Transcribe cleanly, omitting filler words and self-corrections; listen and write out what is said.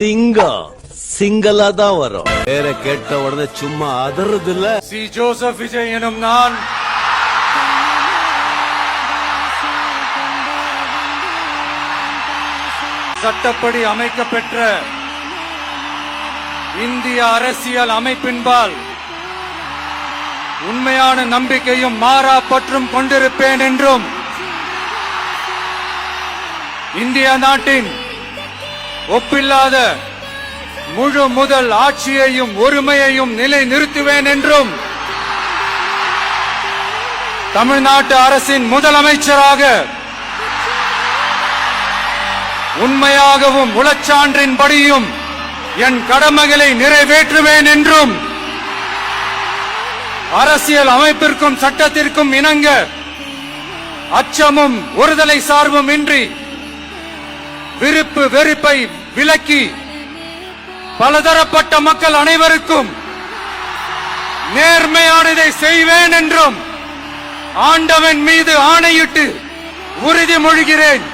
சிங்கம் சிங்களா தான் வரும். வேற கேட்ட உடனே சும்மா அதறது இல்ல. சி ஜோசப் விஜய் எனும் நான் சட்டப்படி அமைக்கப்பெற்ற இந்திய அரசியல் அமைப்பின்பால் உண்மையான நம்பிக்கையும் மாறா பற்றும் கொண்டிருப்பேன் என்றும் இந்திய நாட்டின் ஒப்பில்லாத முழு முதல் ஆட்சியையும் ஒருமையையும் நிலை நிறுத்துவேன் என்றும் தமிழ்நாட்டு அரசின் முதலமைச்சராக உண்மையாகவும் உளச்சான்றின்படியும் என் கடமைகளை நிறைவேற்றுவேன் என்றும் அரசியல் அமைப்பிற்கும் சட்டத்திற்கும் இணங்க அச்சமும் ஒருதலை சார்பும் இன்றி விருப்பு வெறுப்பை விலக்கி பலதரப்பட்ட மக்கள் அனைவருக்கும் நேர்மையானதை செய்வேன் என்றும் ஆண்டவன் மீது ஆணையிட்டு உறுதிமொழிகிறேன்.